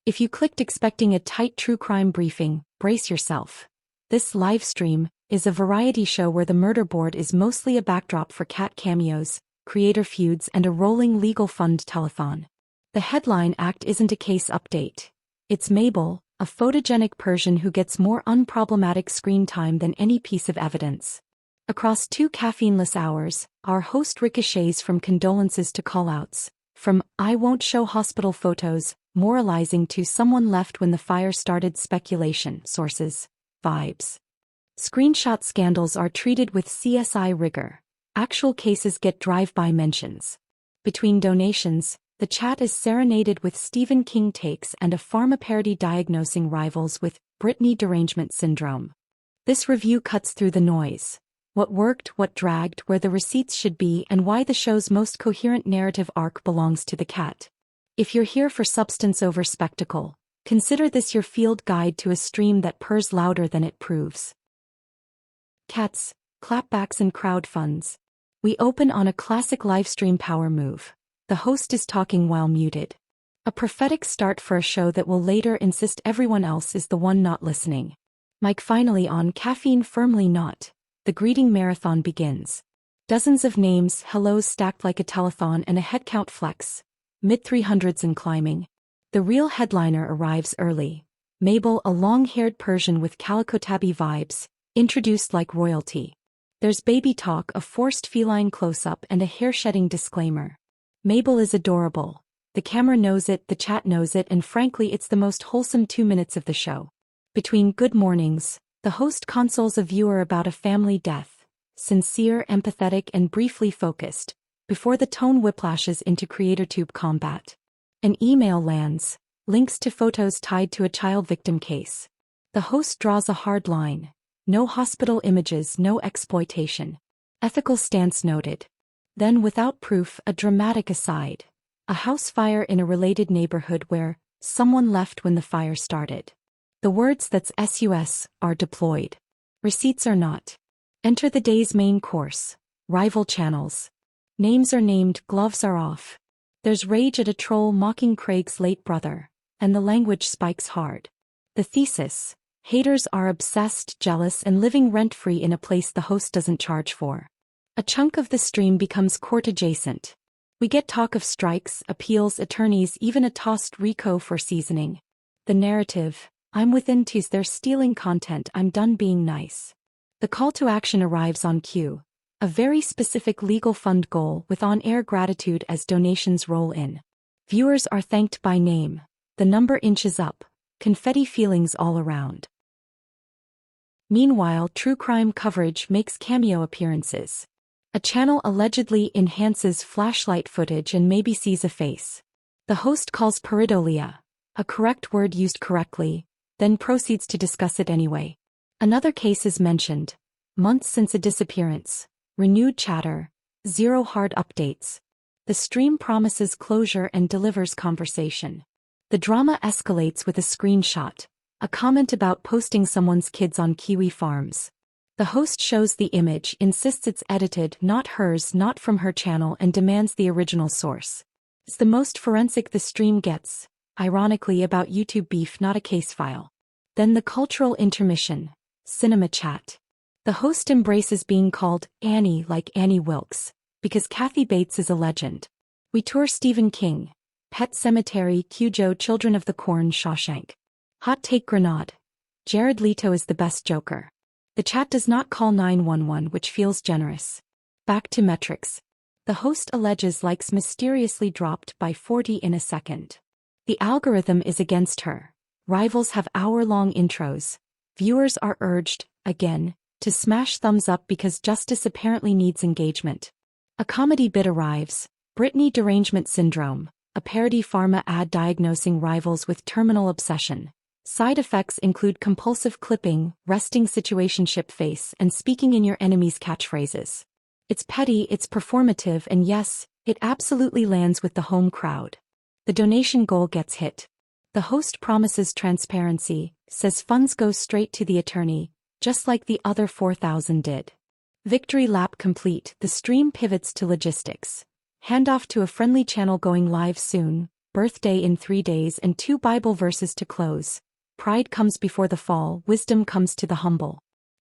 If you clicked expecting a tight true crime briefing, brace yourself. This Livestream is a variety show where the murder board is mostly a backdrop for cat cameos, creator feuds, and a rolling legal fund telethon. The headline act isn't a case update. It's Mabel, a photogenic Persian who gets more unproblematic screen time than any piece of evidence. Across 2 caffeineless hours, our host ricochets from condolences to callouts, from "I won't show hospital photos," moralizing, to "someone left when the fire started," speculation, sources, vibes. Screenshot scandals are treated with CSI rigor. Actual cases get drive-by mentions. Between donations, the chat is serenaded with Stephen King takes and a Pharma parody diagnosing rivals with Britney Derangement Syndrome. This review cuts through the noise. What worked, what dragged, where the receipts should be, and why the show's most coherent narrative arc belongs to the cat. If you're here for substance over spectacle, consider this your field guide to a stream that purrs louder than it proves. Cats, clapbacks, and crowdfunds. We open on a classic livestream power move. The host is talking while muted. A prophetic start for a show that will later insist everyone else is the one not listening. Mic finally on, caffeine firmly not. The greeting marathon begins. Dozens of names, hellos stacked like a telethon, and a headcount flex. Mid-300s and climbing. The real headliner arrives early. Mabel, a long-haired Persian with calico tabby vibes, introduced like royalty. There's baby talk, a forced feline close-up, and a hair-shedding disclaimer. Mabel is adorable. The camera knows it, the chat knows it, and frankly it's the most wholesome 2 minutes of the show. Between good mornings, the host consoles a viewer about a family death, sincere, empathetic, and briefly focused, before the tone whiplashes into CreatorTube combat. An email lands, links to photos tied to a child victim case. The host draws a hard line. No hospital images, no exploitation. Ethical stance noted. Then, without proof, a dramatic aside. A house fire in a related neighborhood where someone left when the fire started. The words "that's sus" are deployed. Receipts are not. Enter the day's main course. Rival channels. Names are named, gloves are off. There's rage at a troll mocking Craig's late brother, and the language spikes hard. The thesis: haters are obsessed, jealous, and living rent-free in a place the host doesn't charge for. A chunk of the stream becomes court-adjacent. We get talk of strikes, appeals, attorneys, even a tossed RICO for seasoning. The narrative: I'm within twos, they're stealing content, I'm done being nice. The call to action arrives on cue. A very specific legal fund goal with on-air gratitude as donations roll in. Viewers are thanked by name. The number inches up. Confetti feelings all around. Meanwhile, true crime coverage makes cameo appearances. A channel allegedly enhances flashlight footage and maybe sees a face. The host calls Pareidolia, a correct word used correctly, then proceeds to discuss it anyway. Another case is mentioned. Months since a disappearance. Renewed chatter. Zero hard updates. The stream promises closure and delivers conversation. The drama escalates with a screenshot. A comment about posting someone's kids on Kiwi Farms. The host shows the image, insists it's edited, not hers, not from her channel, and demands the original source. It's the most forensic the stream gets, ironically about YouTube beef, not a case file. Then the cultural intermission. Cinema chat. The host embraces being called Annie like Annie Wilkes, because Kathy Bates is a legend. We tour Stephen King. Pet Sematary, Cujo, Children of the Corn, Shawshank. Hot take grenade. Jared Leto is the best Joker. The chat does not call 911, which feels generous. Back to metrics. The host alleges likes mysteriously dropped by 40 in a second. The algorithm is against her. Rivals have hour-long intros. Viewers are urged, again, to smash thumbs up because justice apparently needs engagement. A comedy bit arrives. Britney Derangement Syndrome, a parody Pharma ad diagnosing rivals with terminal obsession. Side effects include compulsive clipping, resting situationship face, and speaking in your enemy's catchphrases. It's petty, it's performative, and yes, it absolutely lands with the home crowd. The donation goal gets hit. The host promises transparency, says funds go straight to the attorney, just like the other 4,000 did. Victory lap complete, the stream pivots to logistics. Handoff to a friendly channel going live soon. birthday in 3 days and 2 Bible verses to close. Pride comes before the fall, wisdom comes to the humble.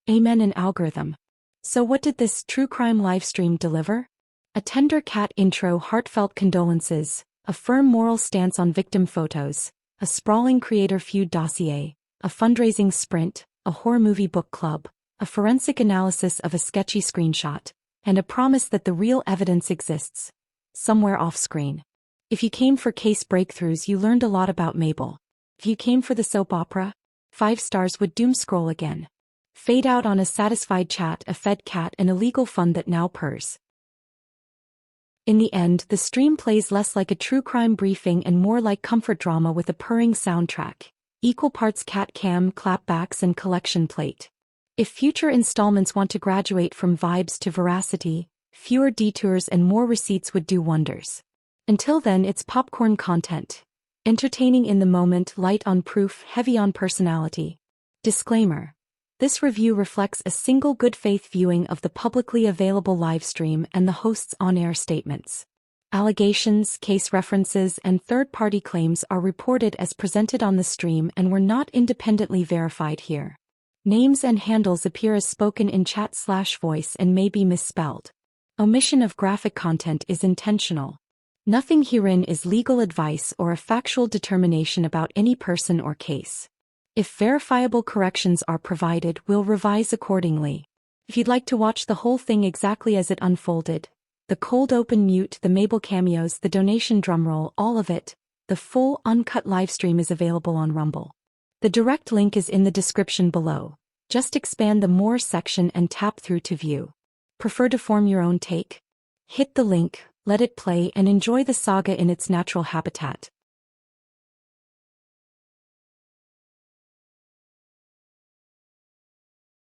Amen. An algorithm. So what did this true crime livestream deliver? A tender cat intro, heartfelt condolences, a firm moral stance on victim photos, a sprawling creator feud dossier, a fundraising sprint, a horror movie book club, a forensic analysis of a sketchy screenshot, and a promise that the real evidence exists, somewhere off-screen. If you came for case breakthroughs, you learned a lot about Mabel. If you came for the soap opera, 5 stars would doom scroll again. Fade out on a satisfied chat, a fed cat, and a legal fund that now purrs. In the end, the stream plays less like a true crime briefing and more like comfort drama with a purring soundtrack, equal parts cat cam, clapbacks, and collection plate. If future installments want to graduate from vibes to veracity, fewer detours and more receipts would do wonders. Until then, it's popcorn content. Entertaining in the moment, light on proof, heavy on personality. Disclaimer. This review reflects a single good faith viewing of the publicly available livestream and the host's on-air statements. Allegations, case references, and third-party claims are reported as presented on the stream and were not independently verified here. Names and handles appear as spoken in chat/voice and may be misspelled. Omission of graphic content is intentional. Nothing herein is legal advice or a factual determination about any person or case. If verifiable corrections are provided, we'll revise accordingly. If you'd like to watch the whole thing exactly as it unfolded, the cold open mute, the Mabel cameos, the donation drumroll, all of it, the full uncut livestream is available on Rumble. The direct link is in the description below. Just expand the More section and tap through to view. Prefer to form your own take? Hit the link, let it play, and enjoy the saga in its natural habitat.